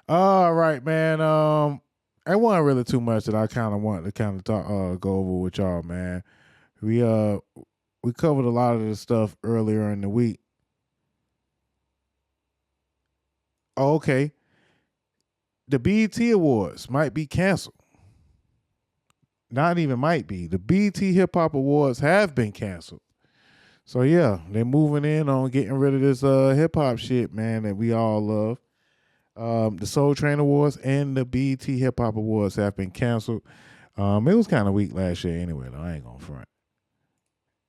All right, man. It wasn't really too much that I kind of want to kind of talk, go over with y'all, man. We uh we covered a lot of this stuff earlier in the week. Oh, okay, the BET Awards might be canceled. Not even might be. The BET Hip Hop Awards have been canceled. So yeah, they're moving in on getting rid of this hip hop shit, man, that we all love. The Soul Train Awards and the BET Hip Hop Awards have been canceled. It was kind of weak last year anyway, though. I ain't gonna front.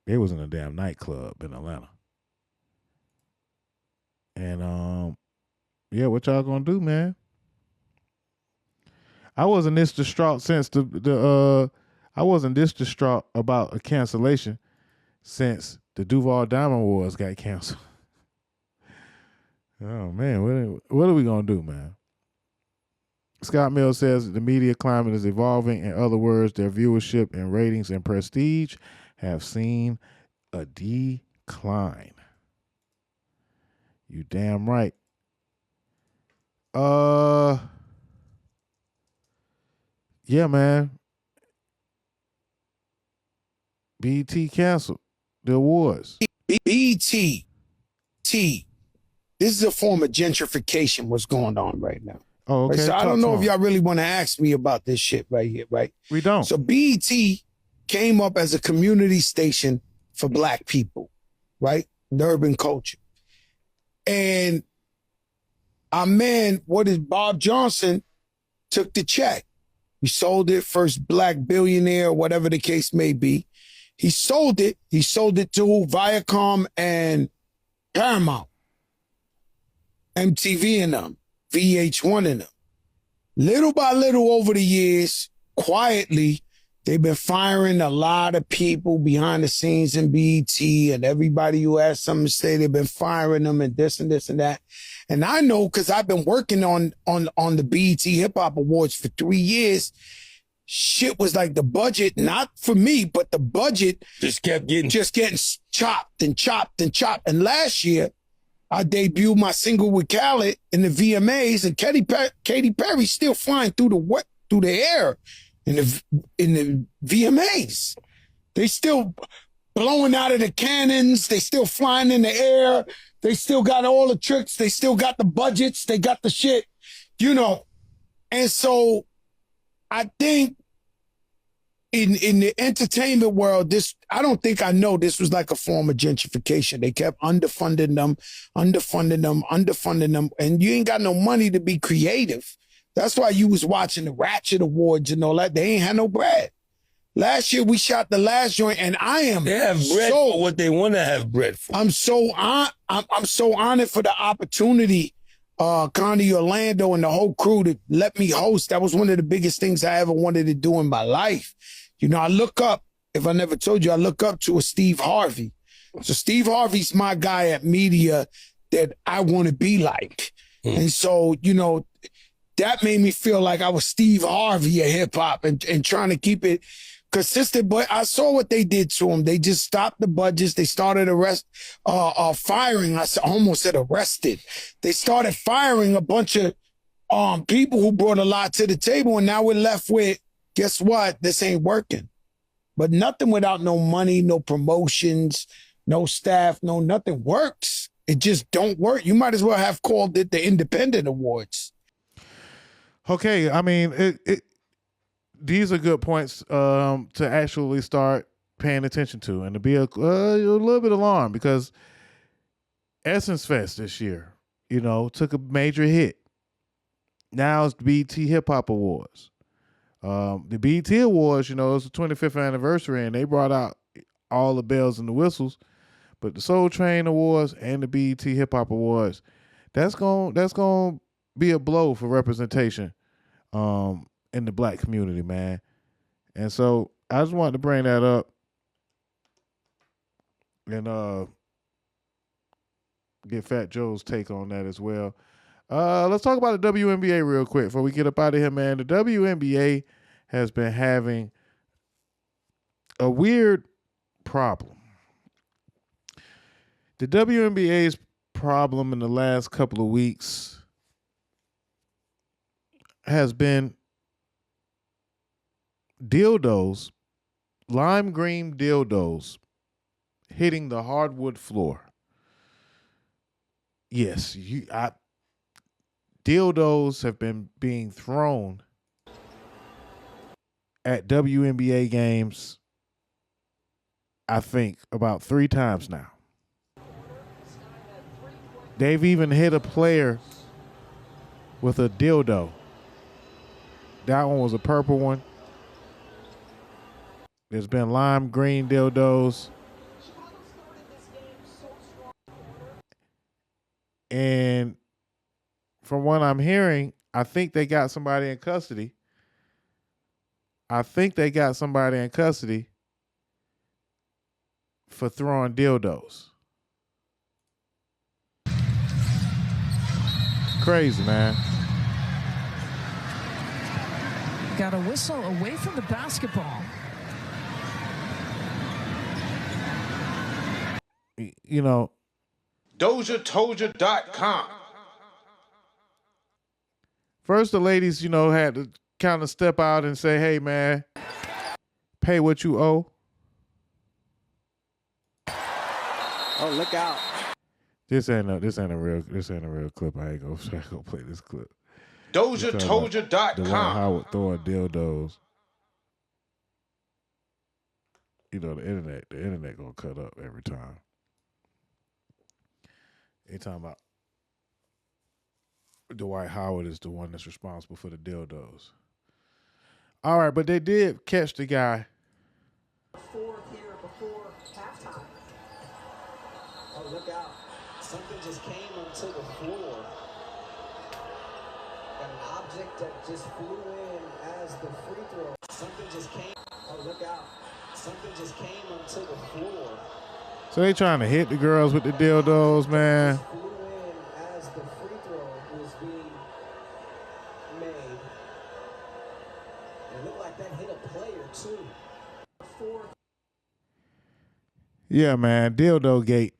It was in a damn nightclub in Atlanta. And yeah, what y'all gonna do, man? I wasn't this distraught since I wasn't this distraught about a cancellation since the Duval Diamond Awards got canceled. Oh man, what are we gonna do, man? Scott Mills says the media climate is evolving. In other words, their viewership and ratings and prestige have seen a decline. You damn right. Yeah, man. BET canceled the awards. BET. This is a form of gentrification, what's going on right now. Oh, okay. Right? So I don't know if y'all really want to ask me about this shit right here, right? We don't. So BET came up as a community station for black people, right? The urban culture. And our man, what is Bob Johnson, took the check. He sold it, first black billionaire, whatever the case may be. He sold it. He sold it to Viacom and Paramount, MTV and them, VH1 and them. Little by little over the years, quietly, they've been firing a lot of people behind the scenes in BET, and everybody who has something to say, they've been firing them and this and this and that. And I know because I've been working on the BET Hip Hop Awards for 3 years. Shit was like the budget, not for me, but the budget just kept getting chopped and chopped and chopped. And last year, I debuted my single with Khaled in the VMAs, and Katy Perry's still flying through the air in the VMAs. They still blowing out of the cannons. They still flying in the air. They still got all the tricks. They still got the budgets. They got the shit, you know. And so I think in the entertainment world, I don't think I know this was like a form of gentrification. They kept underfunding them, and you ain't got no money to be creative. That's why you was watching the Ratchet Awards and all that. They ain't had no bread. Last year we shot the last joint, and they have bread for what they want to have bread for. I'm so honored for the opportunity. Connie Orlando and the whole crew to let me host. That was one of the biggest things I ever wanted to do in my life. You know, I look up, if I never told you, I look up to a Steve Harvey. So Steve Harvey's my guy at media that I want to be like. And so, you know, that made me feel like I was Steve Harvey of hip hop and trying to keep it consistent. But I saw what they did to him. They just stopped the budgets. They started firing. I almost said arrested. They started firing a bunch of people who brought a lot to the table. And now we're left with, guess what? This ain't working. But nothing without no money, no promotions, no staff, no nothing works. It just don't work. You might as well have called it the Independent Awards. Okay, I mean, these are good points to actually start paying attention to and to be a little bit alarmed, because Essence Fest this year, you know, took a major hit. Now it's the BET Hip Hop Awards. The BET Awards, you know, it's the 25th anniversary, and they brought out all the bells and the whistles. But the Soul Train Awards and the BET Hip Hop Awards, that's gonna be a blow for representation in the black community, man. And so I just wanted to bring that up and get Fat Joe's take on that as well. Let's talk about the WNBA real quick before we get up out of here, man. The WNBA has been having a weird problem. The WNBA's problem in the last couple of weeks has been dildos, lime green dildos, hitting the hardwood floor. Yes, dildos have been being thrown at WNBA games, I think, about 3 times now. They've even hit a player with a dildo. That one was a purple one. There's been lime green dildos. And from what I'm hearing, I think they got somebody in custody. For throwing dildos. Crazy, man. Got a whistle away from the basketball. You know, DozhaToldya.com. First, the ladies, had to kind of step out and say, "Hey, man, pay what you owe." Oh, look out! This ain't a real clip. I ain't gonna play this clip. DozhaToldya.com. The one Howard throwing dildos. The internet gonna cut up every time. They talking about Dwight Howard is the one that's responsible for the dildos. All right, but they did catch the guy. Before halftime. Oh, look out. Something just came onto the floor. Got an object that just flew in as the free throw. Something just came. Oh, look out. Something just came onto the floor. So they trying to hit the girls with the dildos, man. Flew in as the free throw was being made. It looked like that hit a player, too. Yeah, man. Dildo gate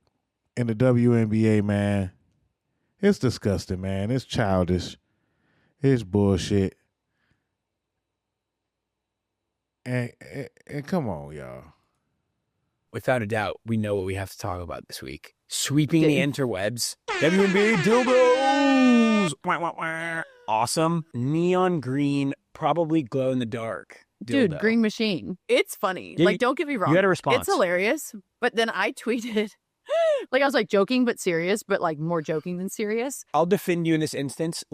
in the WNBA, man. It's disgusting, man. It's childish. It's bullshit. And come on, y'all. Without a doubt, we know what we have to talk about this week. Sweeping the interwebs. WNBA dildos! Wah, wah, wah. Awesome. Neon green, probably glow in the dark. Dude, dildo. Green Machine. It's funny. Yeah, don't get me wrong. You had a response. It's hilarious. But then I tweeted, I was joking but serious, but more joking than serious. I'll defend you in this instance.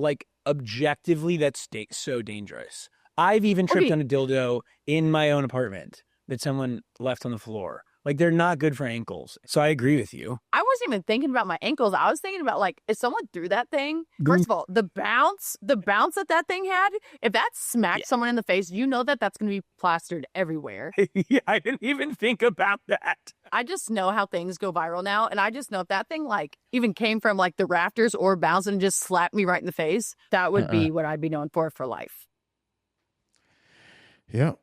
Objectively, that's so dangerous. I've even tripped on a dildo in my own apartment that someone left on the floor. They're not good for ankles. So I agree with you. I wasn't even thinking about my ankles. I was thinking about if someone threw that thing, first of all, the bounce that thing had, if that smacked someone in the face, that's going to be plastered everywhere. Yeah, I didn't even think about that. I just know how things go viral now. And I just know if that thing even came from the rafters or bounced and just slapped me right in the face, that would be what I'd be known for life. Yep.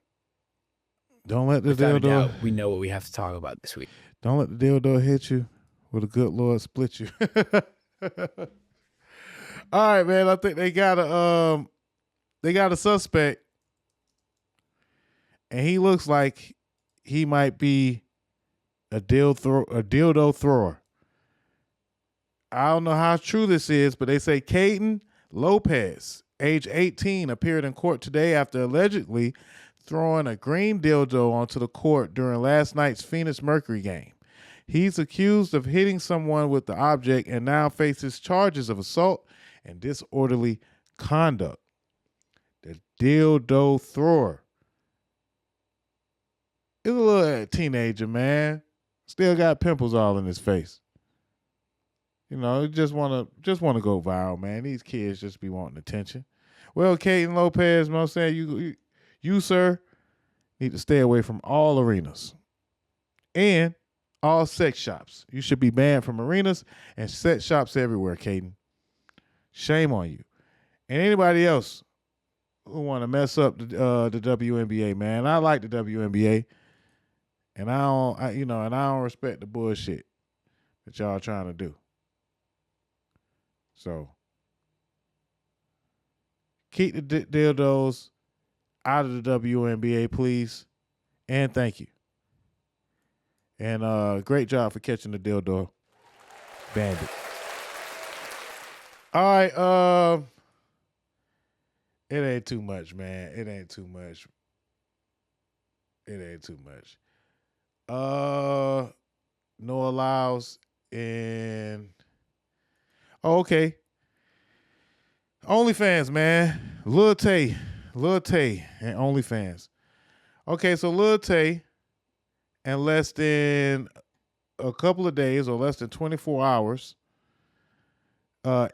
Don't let the Without a dildo. doubt, we know what we have to talk about this week. Don't let the dildo hit you. Will the good Lord split you? All right, man. I think they got a suspect, and he looks like he might be a dildo thrower. I don't know how true this is, but they say Caden Lopez, age 18, appeared in court today after allegedly throwing a green dildo onto the court during last night's Phoenix Mercury game. He's accused of hitting someone with the object and now faces charges of assault and disorderly conduct. The dildo thrower is a little teenager, man. Still got pimples all in his face. Just wanna go viral, man. These kids just be wanting attention. Well, Caden Lopez, you know what I'm saying? You, sir, need to stay away from all arenas and all sex shops. You should be banned from arenas and sex shops everywhere, Caden. Shame on you. And anybody else who want to mess up the WNBA, man. I like the WNBA, and I don't respect the bullshit that y'all trying to do. So Keep the dildos out of the WNBA, please. And thank you. And great job for catching the dildo bandit. All right, it ain't too much, man. It ain't too much. Noah Lyles and okay. OnlyFans, man. Lil Tay and OnlyFans. Okay, so Lil Tay, in less than a couple of days or less than 24 hours,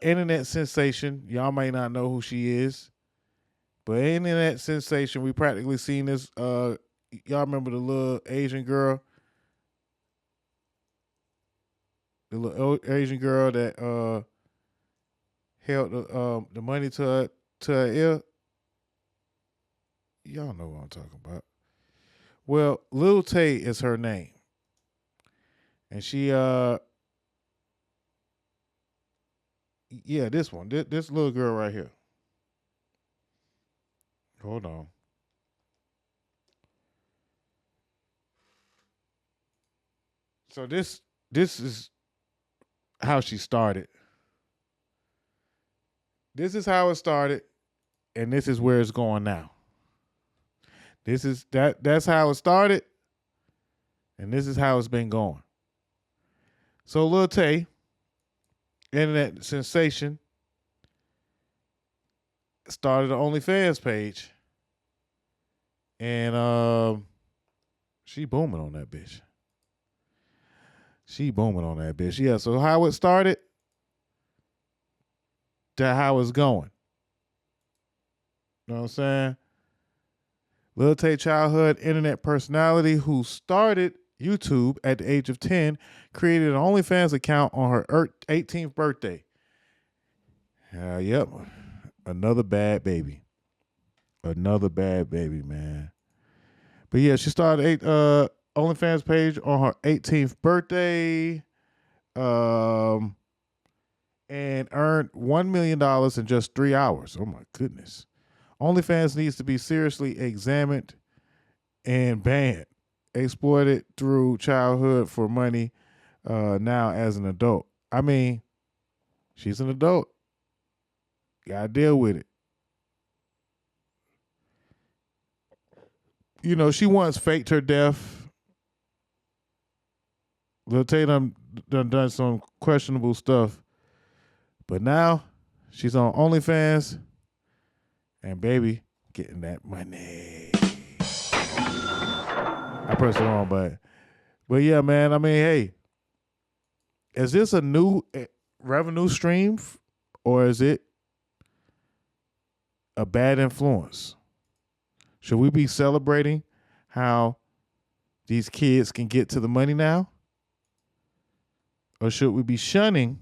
internet sensation. Y'all might not know who she is, but internet sensation. We practically seen this. Y'all remember the little Asian girl? The little Asian girl that held the money to her ear. Y'all know what I'm talking about. Well, Lil Tay is her name. And she this one. This little girl right here. Hold on. So this is how she started. This is how it started, and this is where it's going now. That's how it started, and this is how it's been going. So Lil Tay, internet sensation, started an OnlyFans page, and she booming on that bitch. Yeah, so how it started to how it's going. You know what I'm saying? Lil Tay, childhood internet personality who started YouTube at the age of 10, created an OnlyFans account on her 18th birthday. Yep. Another bad baby, man. But yeah, she started OnlyFans page on her 18th birthday, and earned $1 million in just 3 hours. Oh my goodness. OnlyFans needs to be seriously examined and banned. Exploited through childhood for money now as an adult. I mean, she's an adult. Gotta deal with it. You know, she once faked her death. Lil Tay done some questionable stuff. But now she's on OnlyFans and baby getting that money. I pressed it wrong, but yeah, man. I mean, hey, is this a new revenue stream or is it a bad influence? Should we be celebrating how these kids can get to the money now? Or should we be shunning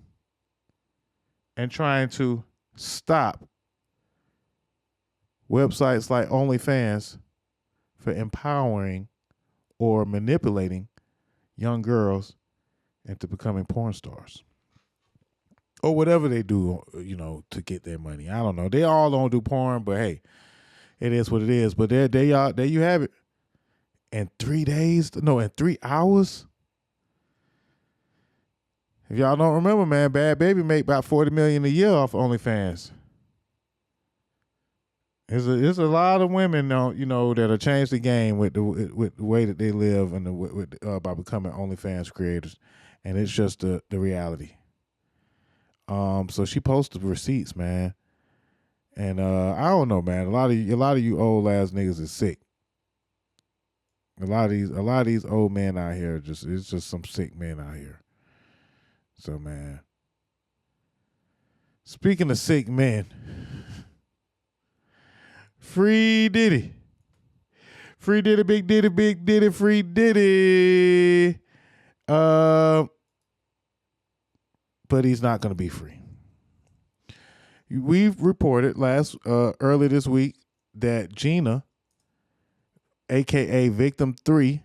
and trying to stop websites like OnlyFans for empowering or manipulating young girls into becoming porn stars? Or whatever they do, you know, to get their money. I don't know. They all don't do porn, but hey, it is what it is. But there you have it. In 3 hours? If y'all don't remember, man, Bad Baby make about $40 million a year off OnlyFans. There's a lot of women, you know, that have changed the game with the way that they live and by becoming OnlyFans creators, and it's just the reality. So she posted receipts, man, and I don't know, man. A lot of you old ass niggas is sick. A lot of these old men out here it's just some sick men out here. So, man, speaking of sick men. Free Diddy. Free Diddy, big Diddy, big Diddy, free Diddy. But he's not going to be free. We've reported early this week that Gina, a.k.a. Victim 3,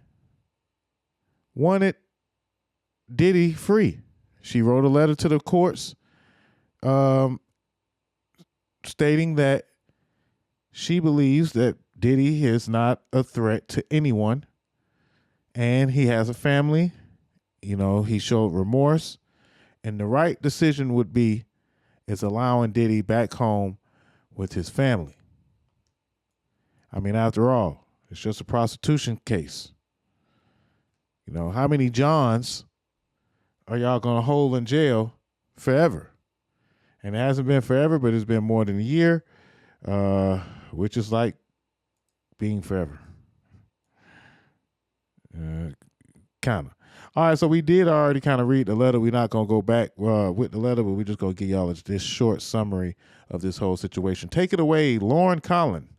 wanted Diddy free. She wrote a letter to the courts stating that she believes that Diddy is not a threat to anyone, and he has a family. You know, he showed remorse, and the right decision would be is allowing Diddy back home with his family. I mean, after all, it's just a prostitution case. You know, how many Johns are y'all going to hold in jail forever? And it hasn't been forever, but it's been more than a year, which is like being forever. Kind of. All right, so we did already kind of read the letter. We're not going to go back with the letter, but we're just going to give y'all this short summary of this whole situation. Take it away, Lauren Collin.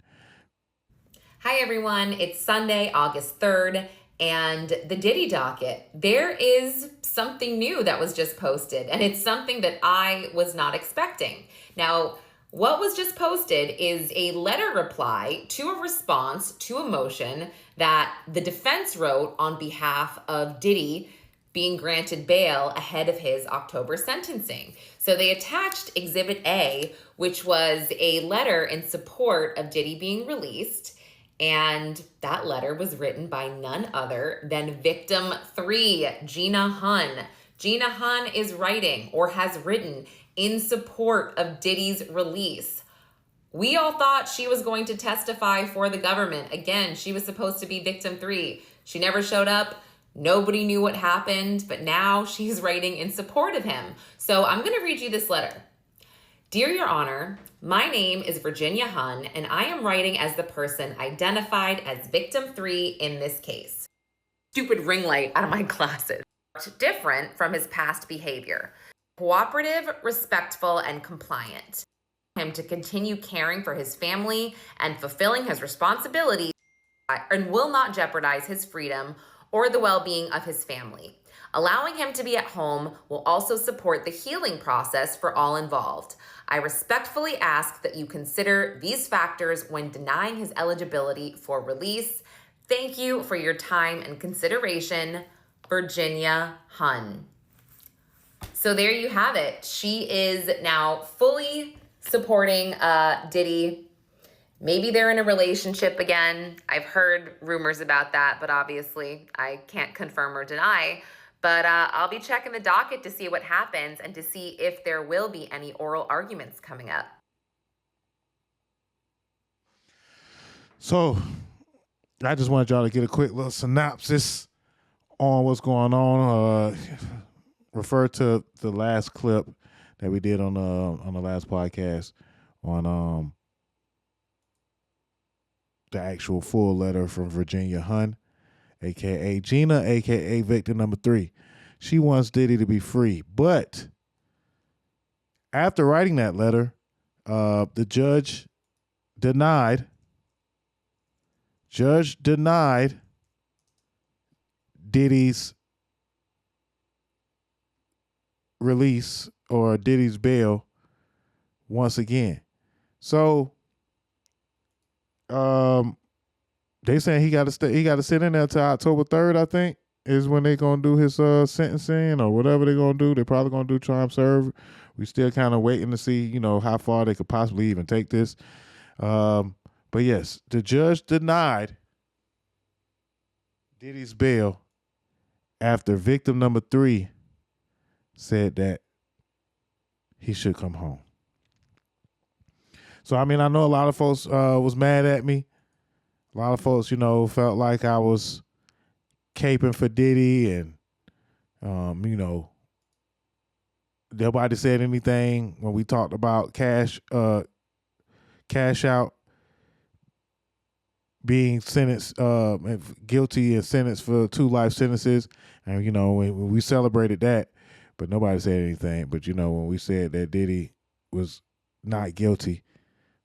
Hi, everyone. It's Sunday, August 3rd, and the Diddy docket. There is something new that was just posted, and it's something that I was not expecting. Now, what was just posted is a letter reply to a response to a motion that the defense wrote on behalf of Diddy being granted bail ahead of his October sentencing. So they attached Exhibit A, which was a letter in support of Diddy being released. And that letter was written by none other than victim 3, Gina Huynh. Gina Huynh is writing, or has written, in support of Diddy's release. We all thought she was going to testify for the government. Again, she was supposed to be victim 3. She never showed up. Nobody knew what happened, but now she's writing in support of him. So I'm going to read you this letter. Dear Your Honor, my name is Virginia Huynh, and I am writing as the person identified as victim 3 in this case. Stupid ring light out of my glasses. Different from his past behavior. Cooperative, respectful, and compliant. Him to continue caring for his family and fulfilling his responsibilities and will not jeopardize his freedom or the well-being of his family. Allowing him to be at home will also support the healing process for all involved. I respectfully ask that you consider these factors when denying his eligibility for release. Thank you for your time and consideration, Virginia Huynh. So there you have it. She is now fully supporting Diddy. Maybe they're in a relationship again. I've heard rumors about that, but obviously I can't confirm or deny. But I'll be checking the docket to see what happens and to see if there will be any oral arguments coming up. So I just wanted y'all to get a quick little synopsis on what's going on. Refer to the last clip that we did on the last podcast on the actual full letter from Virginia Huynh, a.k.a. Gina, a.k.a. victim number 3. She wants Diddy to be free. But after writing that letter, the judge denied Diddy's release or Diddy's bail once again. So they saying he got to stay. He got to sit in there till October 3rd. I think is when they gonna do his sentencing or whatever they're gonna do. They're probably gonna do time serve. We still kind of waiting to see, you know, how far they could possibly even take this. But yes, the judge denied Diddy's bail after victim number 3 said that he should come home. So, I mean, I know a lot of folks was mad at me. A lot of folks, you know, felt like I was caping for Diddy and, you know, nobody said anything when we talked about Cash Out being sentenced, guilty and sentenced for 2 life sentences. And, you know, we celebrated that, but nobody said anything. But, you know, when we said that Diddy was not guilty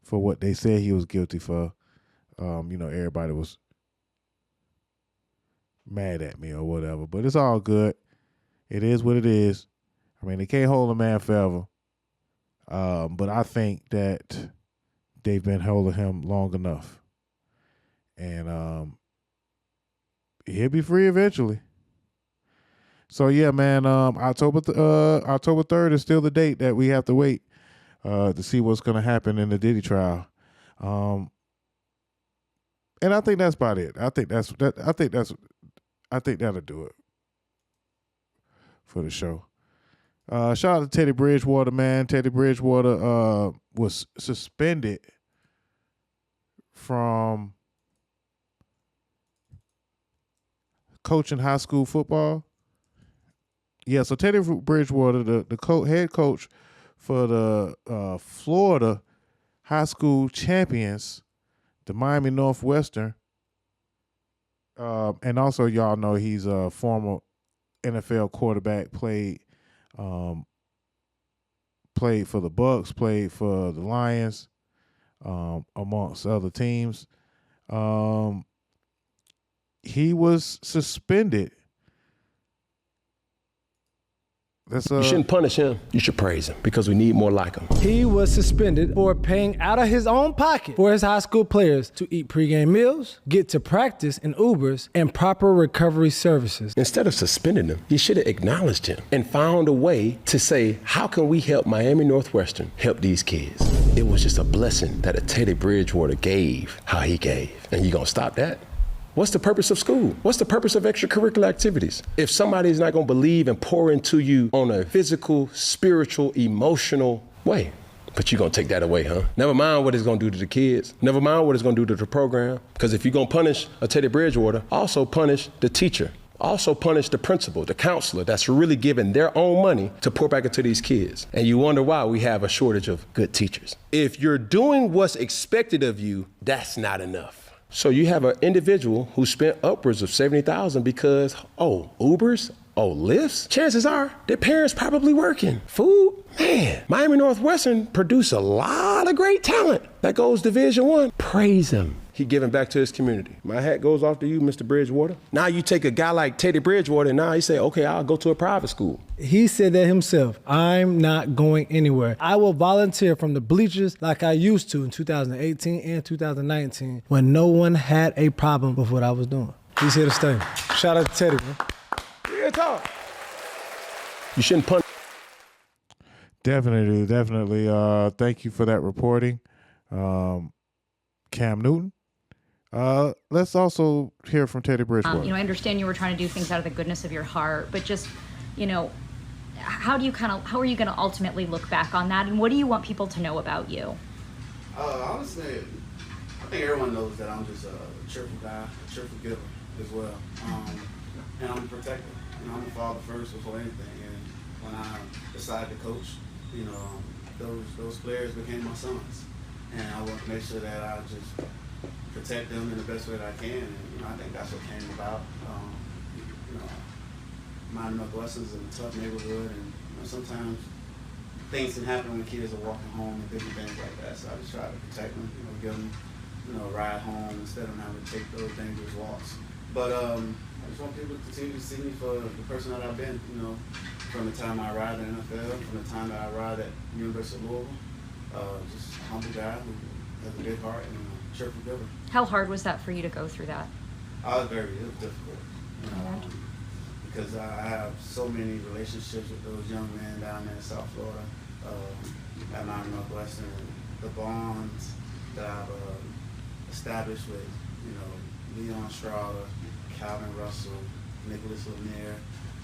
for what they said he was guilty for, you know, everybody was mad at me or whatever. But it's all good. It is what it is. I mean, they can't hold a man forever. But I think that they've been holding him long enough. And he'll be free eventually. So yeah, man, October 3rd is still the date that we have to wait to see what's gonna happen in the Diddy trial. And I think that's about it. I think that'll do it for the show. Shout out to Teddy Bridgewater, man. Teddy Bridgewater was suspended from coaching high school football. Yeah, so Teddy Bridgewater, the head coach for the Florida high school champions, the Miami Northwestern, and also y'all know he's a former NFL quarterback, played for the Bucks, played for the Lions, amongst other teams. He was suspended. You shouldn't punish him. You should praise him because we need more like him. He was suspended for paying out of his own pocket for his high school players to eat pregame meals, get to practice in Ubers, and proper recovery services. Instead of suspending him, you should have acknowledged him and found a way to say, how can we help Miami Northwestern help these kids? It was just a blessing that a Teddy Bridgewater gave how he gave. And you gonna stop that? What's the purpose of school? What's the purpose of extracurricular activities? If somebody's not gonna believe and pour into you on a physical, spiritual, emotional way, but you're gonna take that away, huh? Never mind what it's gonna do to the kids. Never mind what it's gonna do to the program. Because if you're gonna punish a Teddy Bridgewater, also punish the teacher. Also punish the principal, the counselor that's really giving their own money to pour back into these kids. And you wonder why we have a shortage of good teachers. If you're doing what's expected of you, that's not enough. So you have an individual who spent upwards of $70,000 because, Ubers, Lyfts. Chances are their parents probably working. Food, man. Miami Northwestern produce a lot of great talent that goes Division I. Praise him. He giving back to his community. My hat goes off to you, Mr. Bridgewater. Now you take a guy like Teddy Bridgewater and now he say, okay, I'll go to a private school. He said that himself. I'm not going anywhere. I will volunteer from the bleachers like I used to in 2018 and 2019 when no one had a problem with what I was doing. He's here to stay. Shout out to Teddy, man. Real talk. You shouldn't punish. Definitely. Thank you for that reporting, Cam Newton. Let's also hear from Teddy Bridgewater. I understand you were trying to do things out of the goodness of your heart, but just, how are you going to ultimately look back on that, and what do you want people to know about you? Honestly, I think everyone knows that I'm just a cheerful guy, a cheerful giver as well, and I'm a protector. I'm a father first before anything, and when I decided to coach, those players became my sons, and I want to make sure that I just protect them in the best way that I can, and I think that's what came about. Miami Northwestern is a tough neighborhood, and sometimes things can happen when kids are walking home and different things like that. So I just try to protect them, give them, a ride home instead of having to take those dangerous walks. But I just want people to continue to see me for the person that I've been. From the time I arrived in the NFL, from the time that I arrived at University of Louisville, just a humble guy who has a big heart and a cheerful giver. How hard was that for you to go through that? It was difficult, because I have so many relationships with those young men down there in South Florida, at Miami Northwestern, and the bonds that I've established with, Leon Strada, Calvin Russell, Nicholas Lanier,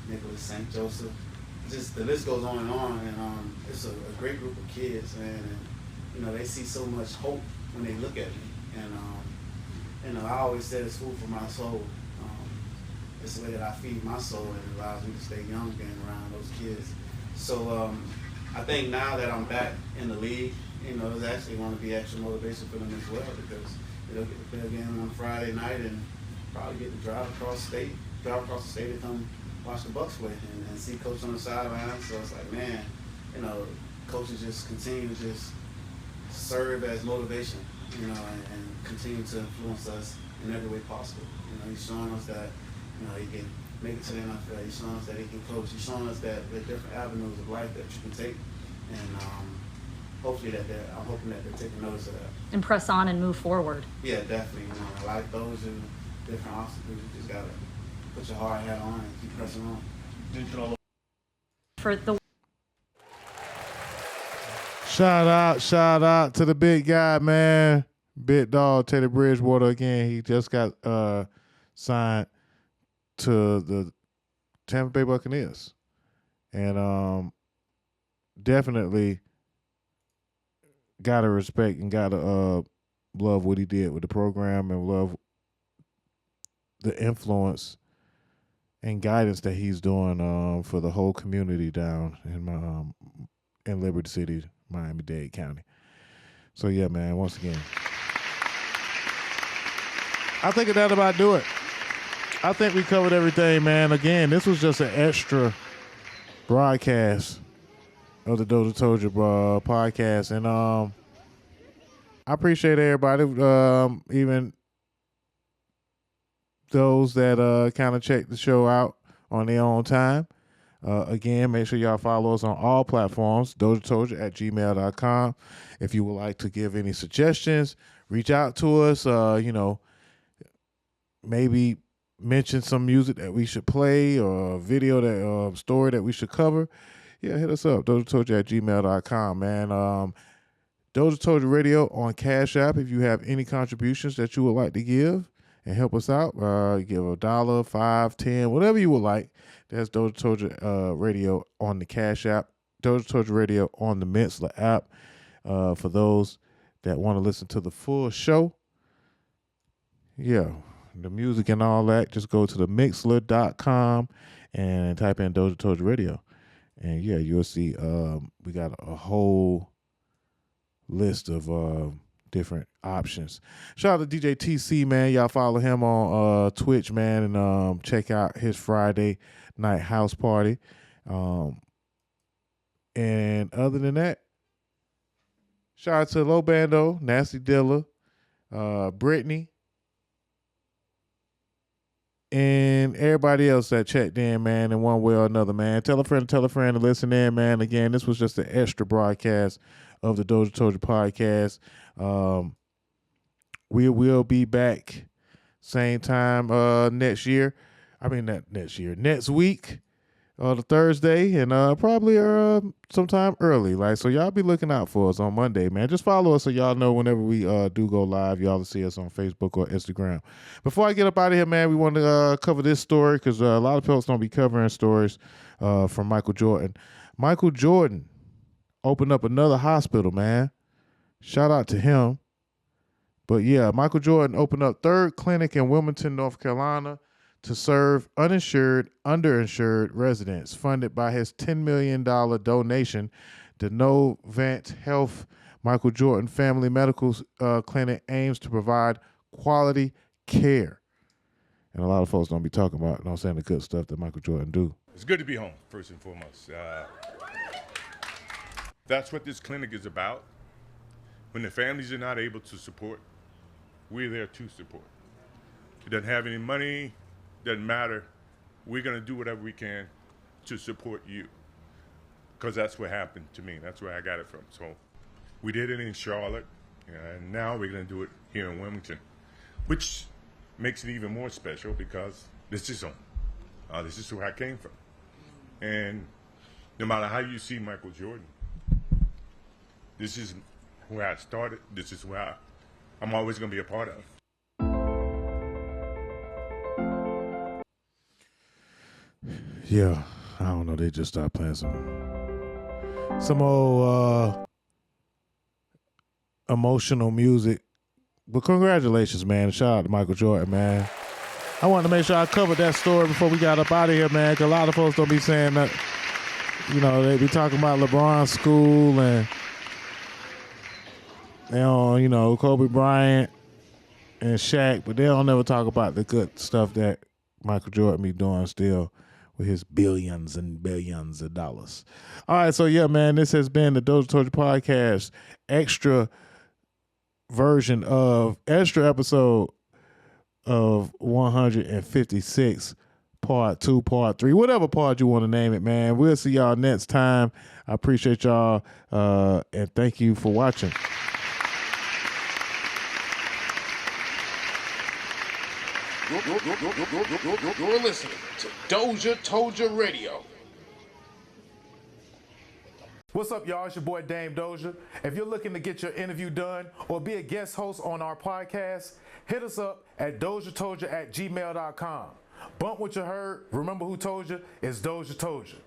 Nicholas St. Joseph. Just the list goes on, and it's a great group of kids, man, and they see so much hope when they look at me, and I always said it's food for my soul. It's the way that I feed my soul, and it allows me to stay young being around those kids. So I think now that I'm back in the league, it's actually going to be extra motivation for them as well, because they'll get to play a game on Friday night and probably get to drive across the state to come watch the Bucks play and see Coach on the sideline. So it's like, man, coaches just continue to just serve as motivation, and continue to influence us in every way possible. He's showing us that, he can make it to the NFL. He's showing us that he can coach. He's showing us that there are different avenues of life that you can take, and hopefully I'm hoping that they're taking notice of that. And press on and move forward. Yeah, definitely. Like those are different obstacles. You just gotta put your hard hat on and keep pressing on. For the Shout out to the big guy, man. Big dog Teddy Bridgewater again. He just got signed to the Tampa Bay Buccaneers, and definitely gotta respect and gotta love what he did with the program and love the influence and guidance that he's doing for the whole community down in Liberty City, Miami-Dade County. So yeah, man, once again, I think that about do it. I think we covered everything, man. Again, this was just an extra broadcast of the DozhaToldya podcast, and I appreciate everybody, even those that kind of check the show out on their own time. Again, make sure y'all follow us on all platforms, DozhaToldya@gmail.com. If you would like to give any suggestions, reach out to us, maybe mention some music that we should play or a video that story that we should cover. Yeah, hit us up, DozhaToldya@gmail.com, man. DozhaToldya Radio on Cash App. If you have any contributions that you would like to give and help us out, give $1, $5, $10, whatever you would like. That's DozhaToldya Radio on the Cash App, DozhaToldya Radio on the Mixler app. For those that want to listen to the full show, yeah, the music and all that, just go to the Mixler.com and type in DozhaToldya Radio. And yeah, you'll see we got a whole list of different options. Shout out to DJ TC, man. Y'all follow him on Twitch, man, and check out his Friday night house party. And other than that, shout out to Low Bando, Nasty Dilla, Brittany, and everybody else that checked in, man, in one way or another, man. Tell a friend to listen in, man. Again, this was just an extra broadcast of the DozhaToldya Podcast. We will be back same time next week, the Thursday, and probably sometime early. So y'all be looking out for us on Monday, man. Just follow us so y'all know whenever we do go live. Y'all will see us on Facebook or Instagram. Before I get up out of here, man, we want to cover this story because a lot of folks don't be covering stories from Michael Jordan. Michael Jordan opened up another hospital, man. Shout out to him. But yeah, Michael Jordan opened up third clinic in Wilmington, North Carolina, to serve uninsured, underinsured residents, funded by his $10 million donation. The Novant Health Michael Jordan Family Medical Clinic aims to provide quality care. And a lot of folks don't be talking about, you know what I'm saying, the good stuff that Michael Jordan do. It's good to be home, first and foremost. That's what this clinic is about. When the families are not able to support, we're there to support. If it doesn't have any money, doesn't matter. We're going to do whatever we can to support you. Because that's what happened to me. That's where I got it from. So we did it in Charlotte, and now we're going to do it here in Wilmington, which makes it even more special because this is home. This is where I came from. And no matter how you see Michael Jordan, this is where I started. This is where I'm always going to be a part of. Yeah, I don't know. They just started playing some old emotional music. But congratulations, man. Shout out to Michael Jordan, man. I wanted to make sure I covered that story before we got up out of here, man, because a lot of folks don't be saying that, they be talking about LeBron's school and, Kobe Bryant and Shaq, but they don't never talk about the good stuff that Michael Jordan be doing still with his billions and billions of dollars. All right, so yeah, man, this has been the DozhaToldya Podcast extra episode of 156, part 2, part 3, whatever part you want to name it, man. We'll see y'all next time. I appreciate y'all, and thank you for watching. You're listening to DozhaToldya Radio. What's up, y'all? It's your boy Dame Doja. If you're looking to get your interview done or be a guest host on our podcast, hit us up at DozhaToldya.COM. Bump what you heard. Remember who told you? It's Doja Told You.